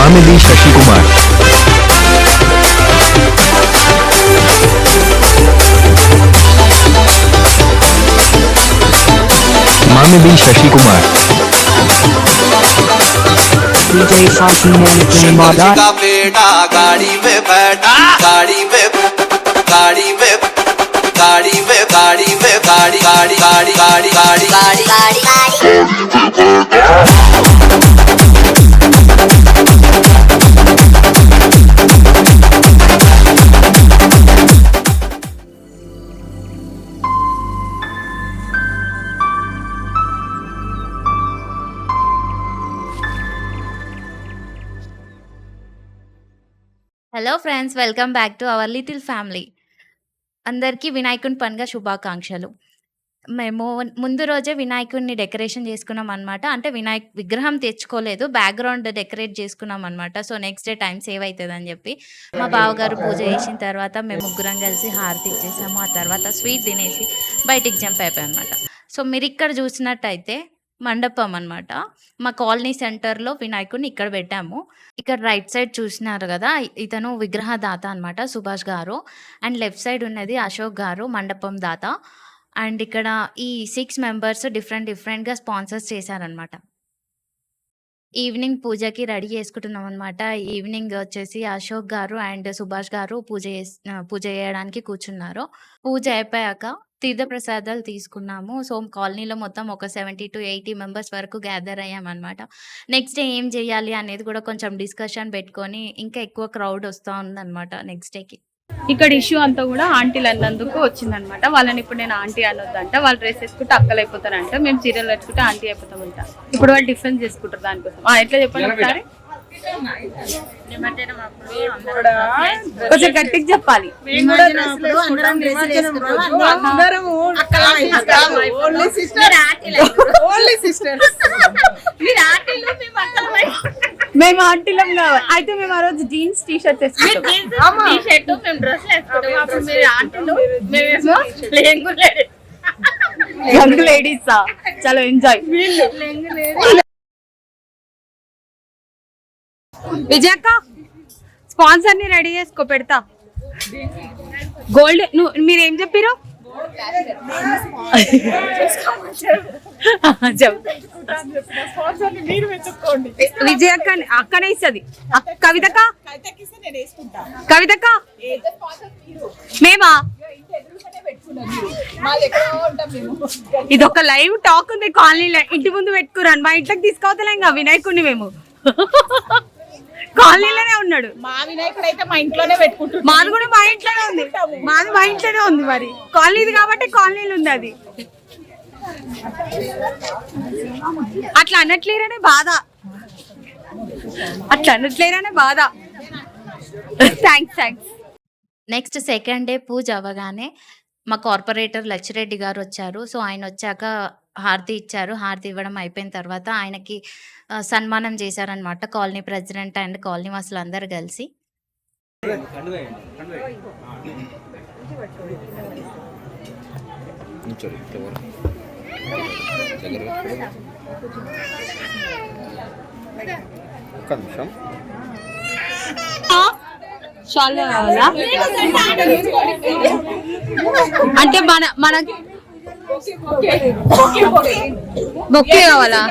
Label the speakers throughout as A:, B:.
A: మామిడి శశికుమార్ మామిడి Sasikumar
B: DJ Shashi Man Kumada
C: का बेटा गाड़ी में बैठा गाड़ी में गाड़ी में गाड़ी में गाड़ी में गाड़ी गाड़ी गाड़ी गाड़ी गाड़ी गाड़ी गाड़ी
D: hello friends, welcome back to our little family. అందరికీ వినాయకుని పండుగ శుభాకాంక్షలు. మేము ముందు రోజే వినాయకుడిని డెకరేషన్ చేసుకున్నాం అనమాట. అంటే విగ్రహం తెచ్చుకోలేదు, బ్యాక్గ్రౌండ్ డెకరేట్ చేసుకున్నాం అనమాట. So next day time save అవుతుందని చెప్పి మా బావగారు పూజ చేసిన తర్వాత మేము ముగ్గురం కలిసి హారతి ఇచ్చేసాము. ఆ తర్వాత స్వీట్ తినేసి బయటికి జంప్ అయిపోయాం అనమాట. సో మీరు ఇక్కడ చూసినట్టయితే మండపం అనమాట. మా కాలనీ సెంటర్లో వినాయకుడిని ఇక్కడ పెట్టాము. ఇక్కడ రైట్ సైడ్ చూసినారు కదా, ఇతను విగ్రహ దాత అనమాట, సుభాష్ గారు. అండ్ లెఫ్ట్ సైడ్ ఉన్నది అశోక్ గారు, మండపం దాత. అండ్ ఇక్కడ ఈ 6 మెంబర్స్ డిఫరెంట్‌గా స్పాన్సర్స్ చేశారనమాట. ఈవినింగ్ పూజకి రెడీ చేసుకుంటున్నాం అనమాట. ఈవినింగ్ వచ్చేసి అశోక్ గారు అండ్ సుభాష్ గారు పూజ చేయడానికి కూర్చున్నారు. పూజ అయిపోయాక తీర్థప్రసాదాలు తీసుకున్నాము. సో కాలనీలో మొత్తం ఒక 70-80 మెంబర్స్ వరకు గ్యాదర్ అయ్యామనమాట. నెక్స్ట్ డే ఏం చేయాలి అనేది కూడా కొంచెం డిస్కషన్ పెట్టుకొని ఇంకా ఎక్కువ క్రౌడ్ వస్తూ ఉందన్నమాట నెక్స్ట్ డేకి.
E: ఇక్కడ ఇష్యూ అంతా కూడా ఆంటీలు అన్నందుకు వచ్చిందనమాట. వాళ్ళని ఇప్పుడు నేను ఆంటీ అనొద్దంట, వాళ్ళు డ్రెస్ వేసుకుంటే అక్కలు అయిపోతారంట, మేము చీరలు కట్టుకుంటే ఆంటీ అయిపోతామంట. ఇప్పుడు వాళ్ళు డిఫరెన్స్ చేసుకుంటారు దానికోసం. ఎట్లా చెప్పండి ఒకసారి, కొంచెం గట్టిగా చెప్పాలి. మేము ఆంటీలం కావాలి. అయితే మేము ఆ రోజు jeans T shirt young ladies చాలా ఎంజాయ్. విజయక్క స్పాన్సర్ ని రెడీ చేసుకో, పెడతా. గోల్డ్ మీరేం చెప్పారు? విజయక్క అక్కనే ఇస్తుంది. కవితక్క మేమా? ఇది ఒక లైవ్ టాక్ ఉంది కాలనీలో. ఇంటి ముందు పెట్టుకురాను, మా ఇంట్లోకి తీసుకోవతలే ఇంకా వినాయకుడిని. మేము కాలనీలోనే ఉన్నాడు మా వినాయకుడు, అయితే మా ఇంట్లోనే పెట్టుకుంటున్నాం. మాది కూడా మా ఇంట్లోనే ఉంది, మాది మా ఇంట్లోనే ఉంది. మరి కాలనీది కాబట్టి కాలనీలో ఉంది. అది అట్లా అనట్లేరనే బాధ, థ్యాంక్స్.
D: నెక్స్ట్ సెకండ్ డే పూజ అవ్వగానే మా కార్పొరేటర్ లచ్చిరెడ్డి గారు వచ్చారు. సో ఆయన వచ్చాక హారతి ఇచ్చారు. హారతి ఇవ్వడం అయిపోయిన తర్వాత ఆయనకి సన్మానం చేశారనమాట కాలనీ ప్రెసిడెంట్ అండ్ కాలనీ వాసులు అందరు కలిసి.
E: అంటే మన బొక్కే కావాలా?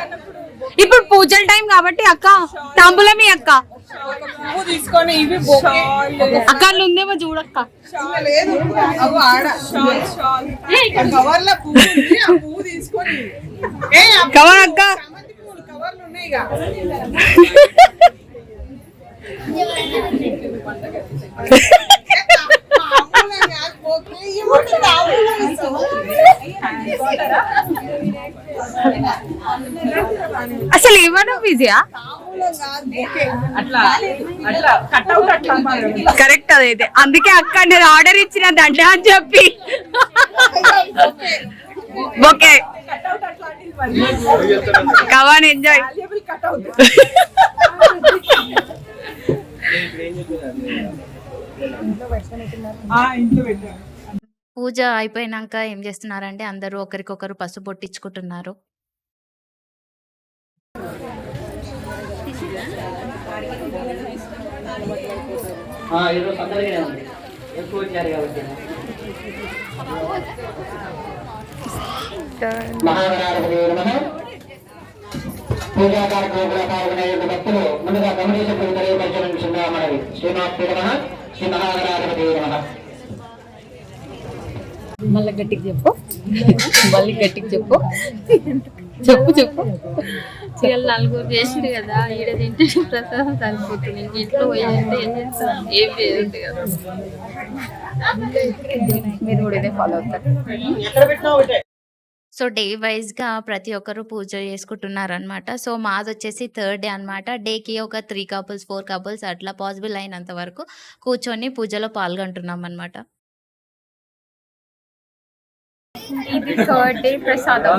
E: ఇప్పుడు పూజల టైం కాబట్టి అక్క తాంబూలమి అక్క అక్క ఉందేమో చూడక్క. కవర్ అక్క అసలు ఏమన్నా విజయా కరెక్ట్. అదైతే అందుకే అక్క నేను ఆర్డర్ ఇచ్చిన దండ అని చెప్పి. Okay కవాన్ enjoy.
D: పూజ అయిపోయినాక ఏం చేస్తున్నారంటే అందరూ ఒకరికొకరు పసుపు పొట్టించుకుంటున్నారు.
F: ఈరోజు అందరికీ ఉంది ఎక్కువ వచ్చారు కాబట్టి మహాగణాధిపతి నమః. పూజా కార్యక్రమంలో పాల్గొనే భక్తులు ముందుగా గమనించబడి తెలియపరచడం విషయంగా మనవి. శ్రీమాత్రే నమః. శ్రీ మహాగణాధిపతి నమః.
E: మళ్ళీ గట్టికి చెప్పు, మళ్ళీ గట్టికి చెప్పు, చెప్పు చెప్పు.
G: ఇవాళ నలుగురు చేసిండు కదా, ఈడ తింటే ప్రసాదం సరిపోతుంది. ఇంట్లో పోయాలంటే ఏం చేస్తాను, ఏం లేదు కదా.
E: మీరు కూడా ఇదే ఫాలో అవుతారు.
D: సో డే వైజ్గా ప్రతి ఒక్కరు పూజ చేసుకుంటున్నారనమాట. సో మాది వచ్చేసి థర్డ్ డే అనమాట. డేకి ఒక 3 కపుల్స్ 4 కపుల్స్ అట్లా పాసిబుల్ అయినంత వరకు కూర్చొని పూజలో పాల్గొంటున్నాం అనమాట.
E: ఇది థర్డ్ డే ప్రసాదం.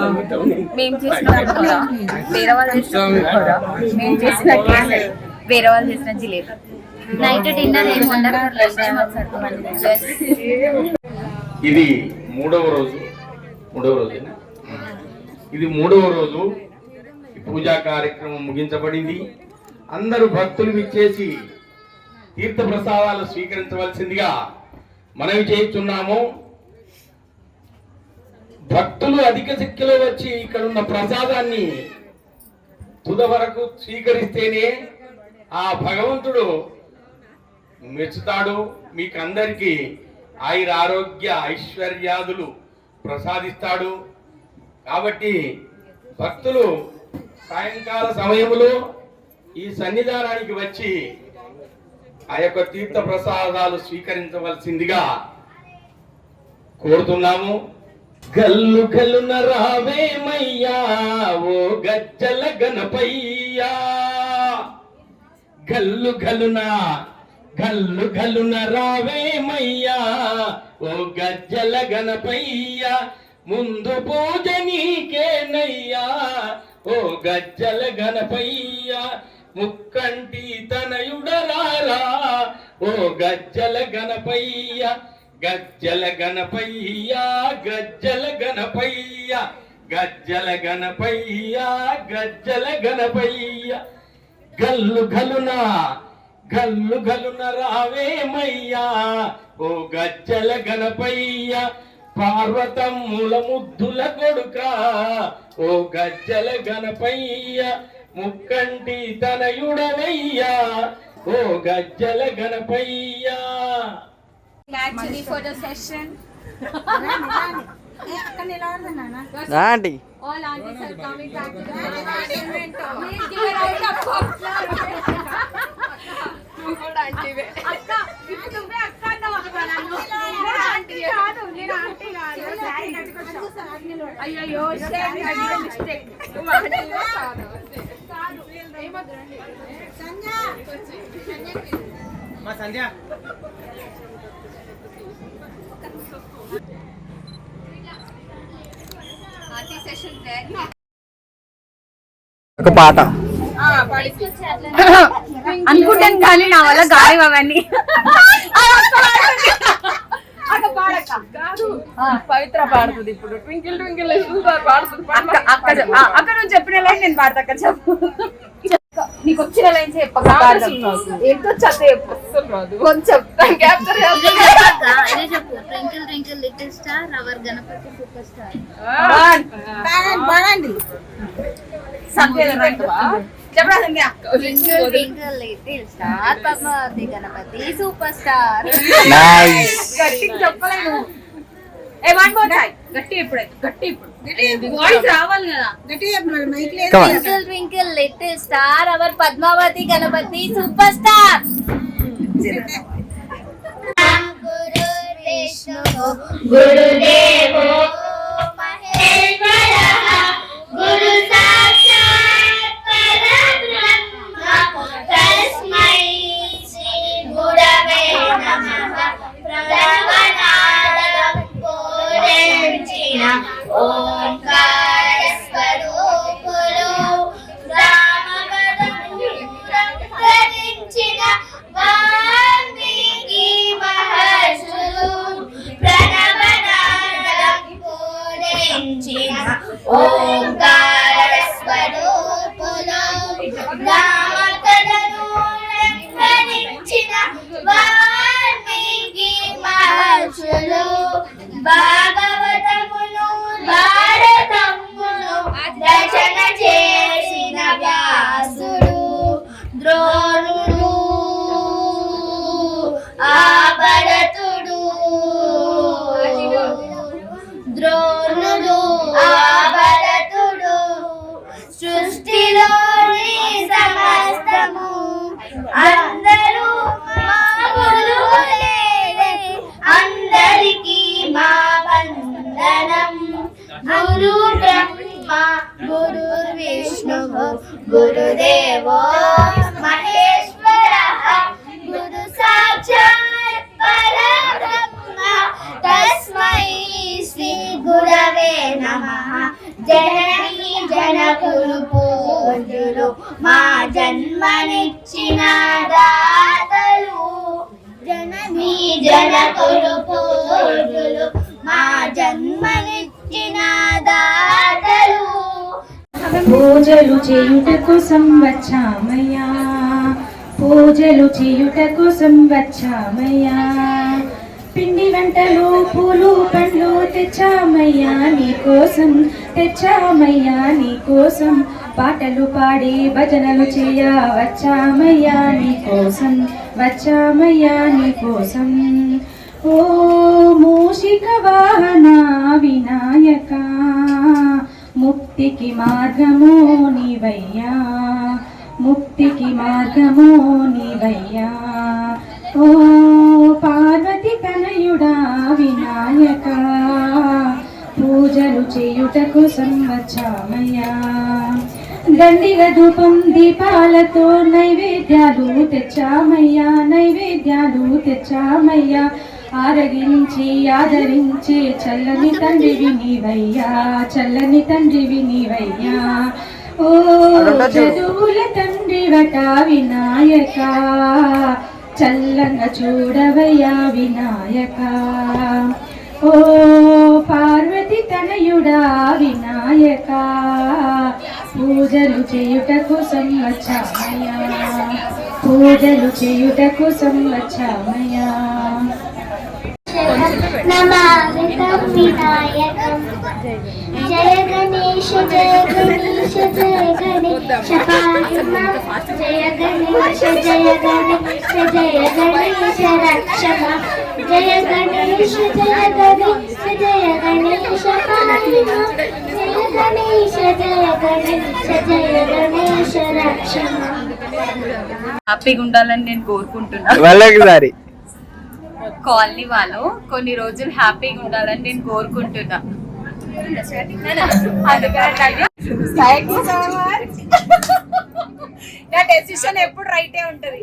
E: మేము చేసిన పులిహోర, వేరే వాళ్ళు చేసిన పులిహోర, మేము చేసిన కేసరి, వేరే వాళ్ళు చేసిన జిలేబీ.
G: నైట్ డిన్నర్ ఏం ఉండదు.
H: ఇది మూడవ రోజేనా? ఇది మూడవ రోజు పూజా కార్యక్రమం ముగించబడింది. అందరూ భక్తులు విచ్చేసి తీర్థ ప్రసాదాలు స్వీకరించవలసిందిగా మనవి చేస్తున్నాము. భక్తులు అధిక సంఖ్యలో వచ్చి ఇక్కడ ఉన్న ప్రసాదాన్ని తుద వరకు స్వీకరిస్తేనే ఆ భగవంతుడు మెచ్చుతాడు. మీకు అందరికీ ఆయుర ఆరోగ్య ఐశ్వర్యాదులు ప్రసాదిస్తాడు. కాబట్టి భక్తులు సాయంకాల సమయంలో ఈ సన్నిధానానికి వచ్చి ఆ యొక్క తీర్థ ప్రసాదాలు స్వీకరించవలసిందిగా కోరుతున్నాము. గల్లు గల్లున రావేమయ్యా ఓ గజ్జల గణపయ్యా, గల్లు గల్లున రావేమయ్యా ఓ గజ్జల గణపయ్యా, ముందు పూజ నీకేనయ్యా ఓ గజ్జల గణపయ్యా, ముక్కంటి తనయుడరారా ఓ గజ్జల గణపయ్యా, గజ్జల గణపయ్యా గజ్జల గణపయ్యా, గజ్జల గణపయ్యా గజ్జల గణపయ్యా, గల్లు గల్లున రావేమయ్యా ఓ గజ్జల గణపయ్యా, పార్వతమ్ముల ముద్దుల కొడుక ఓ గజ్జల గణపయ్యా, ముక్కంటి తనయుడవయ్యా ఓ గజ్జల గణపయ్యా.
E: Actually photo session.
B: రాండి.
E: All aunties are coming back to the entertainment. Please give a round of applause. Good auntie. Akka, ఇప్పుడు నువ్వే అక్క అన్నావు అక్క నన్ను. నేను ఆంటీ కాదు, నేను ఆంటీ కాదు. సారీ కట్టుకోవచ్చు. అయ్యయ్యో, షేమ్ ఐ డిడ్ మిస్టేక్. నువ్వు ఆంటీ కాదు. కాదు. ఏమొద్దండి. సంధ్య. మా సంధ్య.
B: ఒక పాట
E: అనుకుంటాను కానీ నా వల్ల గాయం అవన్నీ.
I: పవిత్ర పాడుతుంది ఇప్పుడు. ట్వింకిల్ ట్వింకిల్ పాడుతుంది.
E: అక్క నువ్వు చెప్పిన లైన్ నేను పాడతా. అక్క చెప్పు, నీకు వచ్చిన లైన్ చెప్పు. ఏంటో చదువు కొంచెం క్యాప్చర్
G: చెప్పు. Twinkle twinkle little star our Ganapati super star.
E: బాడండి చెప్పరా Sandhya.
G: Twinkle twinkle little star Padmavati Ganapati super star.
E: గట్టిగా చెప్పలేను. A one more time. గట్టి ఎప్పుడైతే గట్టి ఇప్పుడు వాయిస్ రావాలి కదా. గట్టి
G: twinkle twinkle little star our Padmavati Ganapati super star. గురు విష్ణు గురుదేవో మహేశ్వరః గురు సాక్షాత్ పరబ్రహ్మ తస్మై శ్రీ గురవే నమః. ప్రణవనాదం పూరించిన ఓంకార స్వరూపులు రామపదం ప్రకటించిన వాల్మీకి మహర్షులు ప్రణవనాదం పూరించిన ఓంకార
J: विष्णुः गुरुदेवो महेश्वरः गुरु साक्षात् परब्रह्म तस्मै श्री गुरवे नमः जननी जनकुलु पूज्युलु మా జన్మనిచ్చిన దాతలు జననీ జనకులు పూజ్యులు మా జన్మనిచ్చిన దాతలు
E: పూజలు చేయుటకు సంవత్సరమయ్యా పూజలు చేయుటకు సంవత్సరమయ్యా పిండి వంటలు పూలు పండ్లు తెచ్చామయ్యా నీకోసం తెచ్చామయ్యా నీకోసం పాటలు పాడి భజనలు చేయ వచ్చామయ్యా నీకోసం వచ్చామయ్యా నీకోసం ఓ మూషిక వాహన వినాయక ముక్తికి మార్గము నీవయ్యా ముక్తికి మార్గము నీవయ్యా ఓ పార్వతి తనయుడా వినాయక పూజలు చేయుటకు సంవత్సరమయ్యా దండిగ ధూపం దీపాలతో నైవేద్యాలు తెచ్చామయ్యా నైవేద్యాలు తెచ్చామయ్యా ఆరగించి ఆదరించి చల్లని తండ్రివి నీవయ్యా చల్లని తండ్రివి నీవయ్యా ఓ చదువుల తండ్రివట వినాయక చల్లంగా చూడవయ్యా వినాయక ఓ పార్వతి తనయుడా వినాయక పూజలు చేయుటకు సంవత్సరమయ్యా పూజలు చేయుటకు సంవత్సరమయ్యా
J: నమామితం వినాయకం జయ గణేశ జయ గణేశ జయ గణేశ పాహిమాం జయ గణేశ జయ గణేశ జయ గణేశ రక్షమాం జయ గణేశ జయ గణేశ జయ గణేశ పాహిమాం జయ గణేశ జయ గణేశ జయ గణేశ రక్షమాం.
G: హ్యాపీగా ఉండాలని నేను కోరుకుంటున్నా.
B: వాళ్ళకి సారి
G: కాలనీ వాళ్ళు కొన్ని రోజులు హ్యాపీగా ఉండాలని నేను కోరుకుంటున్నా.
E: నా డెసిషన్ ఎప్పుడు రైటే ఉంటది.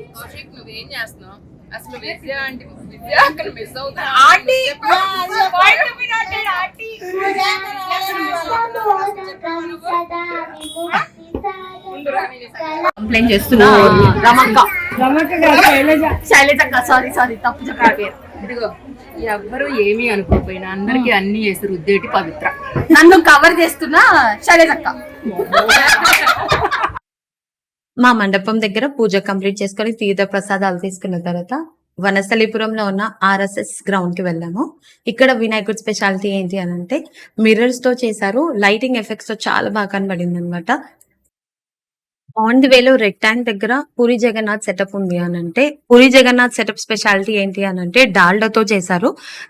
I: నువ్వేం చేస్తున్నావు అసలు? విద్య అంటే మిస్ అవుతా.
G: కంప్లైంట్ చేస్తున్నా. శైలజక్క సారీ తప్పు చెప్పారు.
I: ఇదిగో ఎవ్వరు ఏమీ అనుకోకపోయినా అందరికి అన్ని చేసి రుద్దేటి పవిత్ర.
G: నన్ను కవర్ చేస్తున్నా శైలజక్క. మా మండపం దగ్గర పూజ కంప్లీట్ చేసుకొని తీర్థ ప్రసాదాలు తీసుకున్న తర్వాత వనస్థలిపురంలో ఉన్న ఆర్ఎస్ఎస్ గ్రౌండ్ కి వెళ్ళాము. ఇక్కడ వినాయకుడి స్పెషాలిటీ ఏంటి అని అంటే మిర్రర్స్ తో చేశారు. లైటింగ్ ఎఫెక్ట్స్ తో చాలా బాగా కనబడింది అనమాట. ఆన్ ది వేలో రెక్టాంగ్ దగ్గర పూరి జగన్నాథ్ సెటప్ ఉంది అని అంటే పూరి జగన్నాథ్ సెటప్ స్పెషాలిటీ ఏంటి అని అంటే డాల్డాతో చేశారు.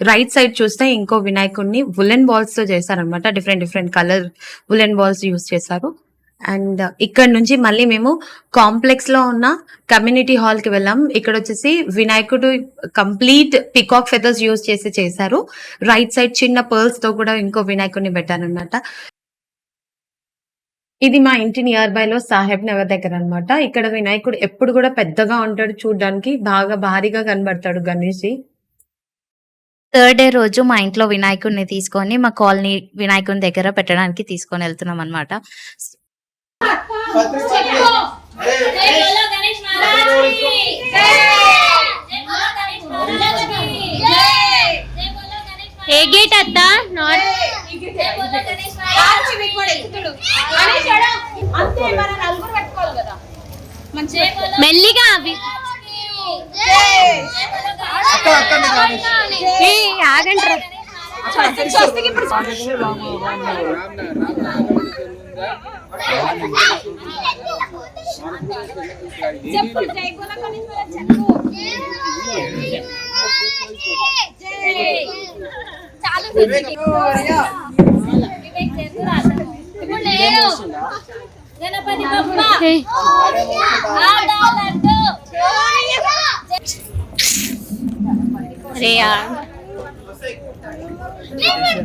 G: రైట్ సైడ్ చూస్తే ఇంకో వినాయకుడిని వులెన్ బాల్స్ తో చేశారనమాట. Different colour woollen balls use చేశారు. అండ్ ఇక్కడ నుంచి మళ్ళీ మేము కాంప్లెక్స్ లో ఉన్న కమ్యూనిటీ హాల్ కి వెళ్ళాం. ఇక్కడ వచ్చేసి వినాయకుడు కంప్లీట్ పికాక్ ఫెదర్స్ యూస్ చేసి చేశారు. రైట్ సైడ్ చిన్న పర్ల్స్ తో కూడా ఇంకో వినాయకుడిని పెట్టారనమాట. ఇది మా ఇంటి నియర్ బై లో సాహెబ్ నగర్ దగ్గర అన్నమాట. ఇక్కడ వినాయకుడు ఎప్పుడు కూడా పెద్దగా ఉంటాడు, చూడడానికి బాగా భారీగా కనబడతాడు గణేష్.
D: థర్డ్ డే రోజు మా ఇంట్లో వినాయకుడిని తీసుకొని మా కాలనీ వినాయకుని దగ్గర పెట్టడానికి తీసుకొని వెళ్తున్నాం అనమాట.
G: ఏ గేట్ అత్తా? నాట్ మెల్లిగా అవి ఆగండి.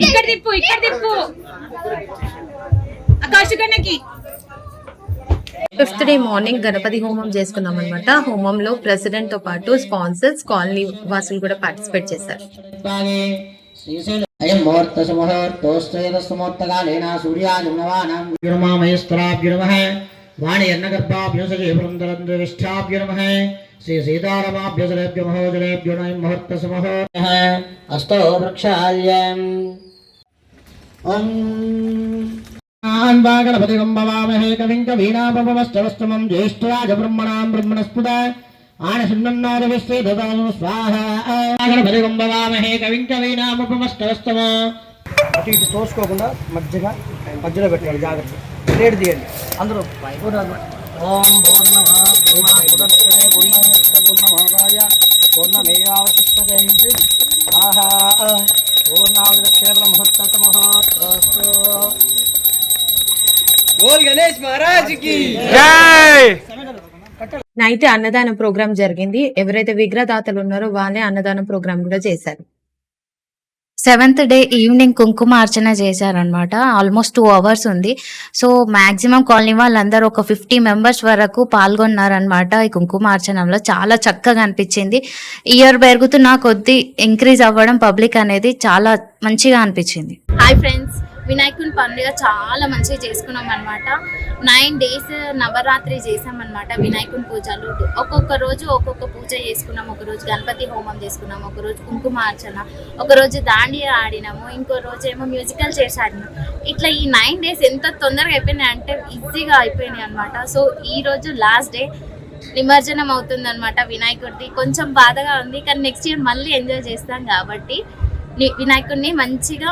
E: ఇక్కడ తిప్పు ఆకాశ కన్నకి
G: 5th డే మార్నింగ్ గణపతి హోమం చేసుకున్నాం అనమాట. హోమంలో ప్రెసిడెంట్ తో పాటు స్పాన్సర్స్, కాలనీ వాసులు కూడా పార్టిసిపేట్ చేశారు.
F: అయం ముహూర్త సుముహూర్తోస్తేదస్తముహూర్తకాలేన సూర్యాజుమ్నవానాం విరుమామయస్త్రాభ్యో నమః వాణియన్నగర్భాభ్యో సజీవృందరద్విష్టాభ్యో నమః శ్రీ సీతారామాభ్యో జలేభ్యో మహోజలేభ్యో నమః ముహూర్త సుముహూర్తః అష్టో వృక్షాల్యం ఓం గణపతి గంభవామహే కవిం కవీనాపమస్తవస్తమం జ్యేష్ఠరాజ బ్రహ్మణాం బ్రహ్మణస్పద ఆనశున్నన్నారవిశ్వే దదాము స్వాహా. గణపతి గంభవామహే కవిం కవీనాపమస్తవస్తమ. అటు ఇటు తోసుకోకుండా మధ్యలో పెట్టాలి, జాగ్రత్త. ప్లేట్ తీయండి అందరూ. ఓం పూర్ణమేవావశిష్టతే ఆహా పూర్ణావృక్షేపణ ముహూర్త ముహూర్తోస్తు.
G: నైట్ అన్నదానం ప్రోగ్రామ్ జరిగింది. ఎవరైతే విగ్రహదాతలు ఉన్నారో వాళ్ళే అన్నదానం ప్రోగ్రామ్ కూడా చేశారు.
D: 7th డే ఈవినింగ్ కుంకుమార్చన చేశారనమాట. ఆల్మోస్ట్ 2 hours ఉంది. సో మాక్సిమం కాలనీ వాళ్ళందరూ ఒక 50 members వరకు పాల్గొన్నారనమాట ఈ కుంకుమార్చనంలో. చాలా చక్కగా అనిపించింది. ఇయర్ పెరుగుతున్న కొద్దీ ఇంక్రీజ్ అవ్వడం పబ్లిక్ అనేది చాలా మంచిగా అనిపించింది. హాయ్ ఫ్రెండ్స్, వినాయకుని పండుగ చాలా మంచిగా చేసుకున్నాం అనమాట. 9 days నవరాత్రి చేసామన్నమాట. వినాయకుని పూజలు ఒక్కొక్క రోజు ఒక్కొక్క పూజ చేసుకున్నాం. ఒకరోజు గణపతి హోమం చేసుకున్నాం, ఒకరోజు కుంకుమార్చన, ఒకరోజు దాండియా ఆడినాము, ఇంకో రోజు ఏమో మ్యూజికల్ చైర్స్ ఆడినాము. ఇట్లా ఈ 9 days ఎంత తొందరగా అయిపోయినాయి అంటే ఈజీగా అయిపోయినాయి అనమాట. సో ఈ రోజు లాస్ట్ డే నిమజ్జనం అవుతుంది అనమాట వినాయకుడిది. కొంచెం బాధగా ఉంది, కానీ నెక్స్ట్ ఇయర్ మళ్ళీ ఎంజాయ్ చేస్తాం కాబట్టి వినాయకుడిని మంచిగా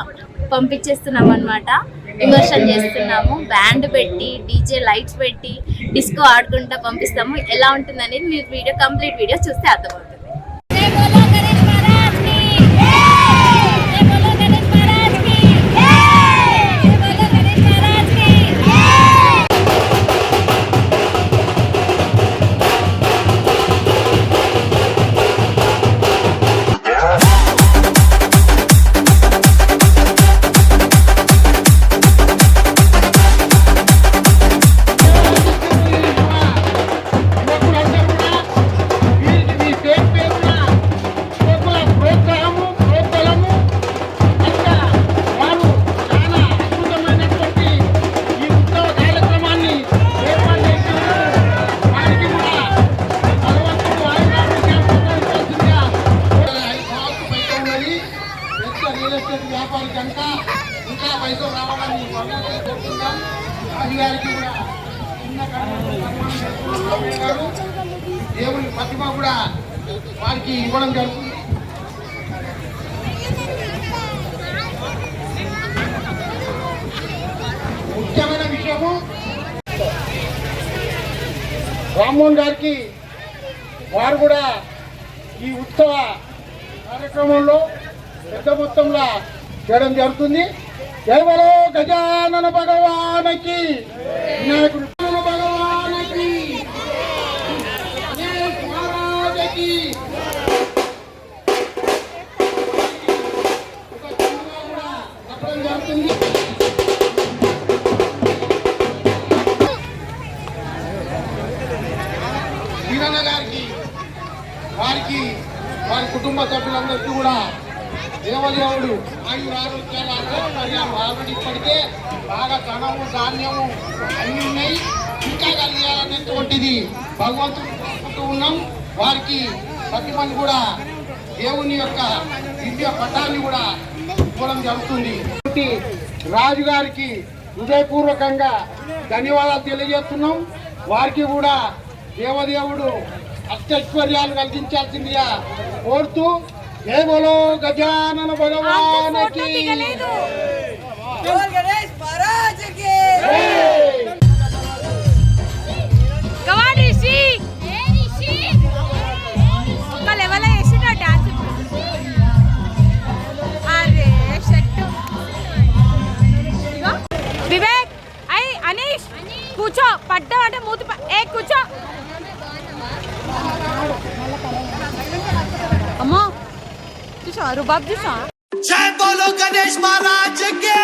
D: పంపించేస్తున్నాం అనమాట. ఇమర్షన్ చేస్తున్నాము. బ్యాండ్ పెట్టి, డీజే లైట్స్ పెట్టి, డిస్కో ఆడుకుంటా పంపిస్తాము. ఎలా ఉంటుంది అనేది మీరు కంప్లీట్ వీడియో చూస్తే అర్థమవుతుంది.
H: దేవుని ప్రతిమ కూడా వారికి ఇవ్వడం జరుగుతుంది. ముఖ్యమైన విషయము రామ్మోహన్ గారికి వారు కూడా ఈ ఉత్సవ కార్యక్రమంలో పెద్ద మొత్తంలో చేయడం జరుగుతుంది. జై బలో గజానన భగవానికి, వినాయకుడు భగవానికి, మహారాజకి చెప్పడం జరుగుతుంది. వీరన్న గారికి, వారికి, వారి కుటుంబ సభ్యులందరికీ కూడా దేవదేవుడు ఆయురారోగ్యాలు ఆల్రెడీ ఇప్పటికే బాగా ధనము ధాన్యము అన్నీ ఉన్నాయి, ఇంకా కలిగాలనేటువంటిది భగవంతుడు కోరుకుంటూ ఉన్నాం. వారికి ప్రతి మంది కూడా దేవుని యొక్క దివ్య పట్టాన్ని కూడా ఇవ్వడం జరుగుతుంది. రాజు గారికి హృదయపూర్వకంగా ధన్యవాదాలు తెలియజేస్తున్నాం. వారికి కూడా దేవదేవుడు అష్టైశ్వర్యాలు కలిగించాల్సిందిగా కోరుతూ జై బోలో గజానన భగవానికి.
E: వివేక్, అనీష్ కూర్చో. పడ్డా అంటే మూతి కూర్చో. అమ్మో చూసా, రుబాబ్ చూసా.
C: జై బోలో గణేష్ మహారాజ్ కి.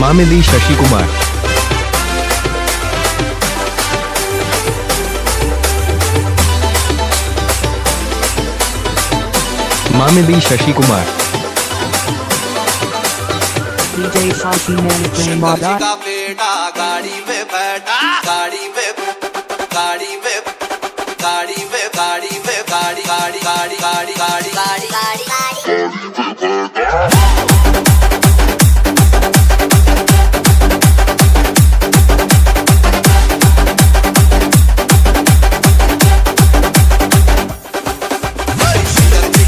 A: మామిడి శశి కుమార్. మామిడి శశికుమార్
C: का बेटा गाड़ी में बैठा गाड़ी में गाड़ी में गाड़ी में गाड़ी में गाड़ी गाड़ी गाड़ी गाड़ी गाड़ी गाड़ी गाड़ी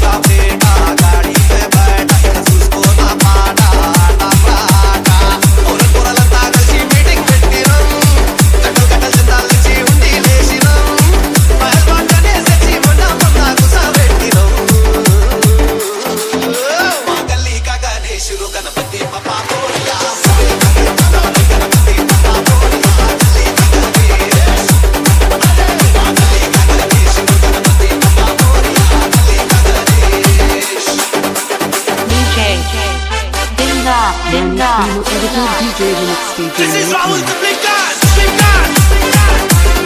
C: का बेटा गाड़ी में बैठा उसको ना पाटा आटा पाटा और कोरलता కలిసి మీటింగ్ పెట్టినం కట్టల్ కట్టల్ చింతాలచి ఉండి లేసినం పహల్వాన్గానే సచ్చి మొన్న కుసాబెట్టినం మా గల్లీ కా గణేష్ గణపతి పప్పా కోడియా గణపతి పప్పా కోడియా గల్లీ కా గణేష్ మా గల్లీ కా గణేష్ గణపతి పప్పా కోడియా గల్లీ కా Ganesh This is Raul the Big God! Big God!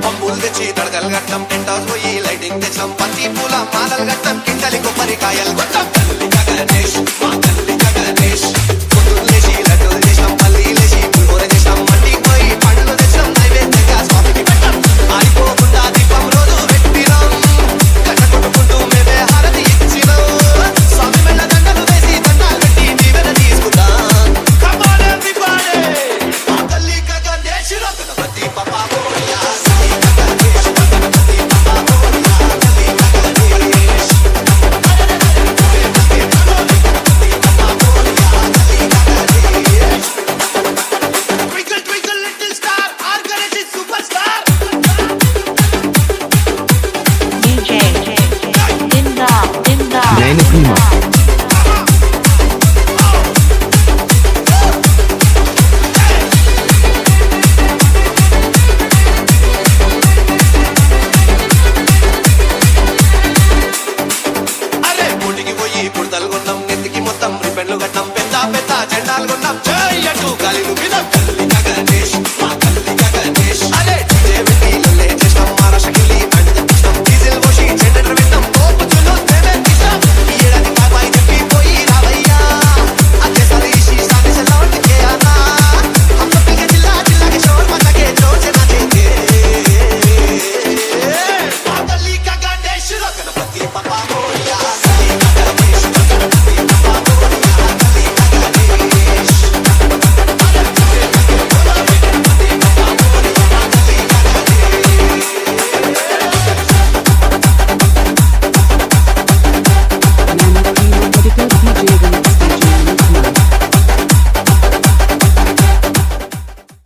C: పంపులు తెచ్చి తడకలు గట్టం టెంట్ హౌస్ పోయి లైటింగ్ తెచ్చాం పచ్చి పూల మాలలు గట్టం కిందలి కొబ్బరికాయలు కొట్టం కల్లి గణేష్ మా కల్లి గణేష్ పొద్దున్న లేచి లడ్డూలు చేసాం పల్లి లేచి పులిహోర చేసాం మండికి పోయి పండ్లు తెచ్చాం నైవేద్యంగా స్వామికి పెట్టాం ఆరిపోకుండా దీపం రోజు పెట్టినాం గంట కొట్టుకుంటూ మేమే హారతి ఇచ్చినాం స్వామి మెళ్ళ దండలు వేసి దండాలు పెట్టి దీవెన తీసుకుందాం Come on everybody! మా కల్లి గణేష్ గణపతి పప్పా కోడియా కల్లి గణేష్ గణపతి పప్పా కోడియా కల్లి Ganesh Twinkle twinkle little star, our Ganesh is superstar.
A: నేను ప్రియమా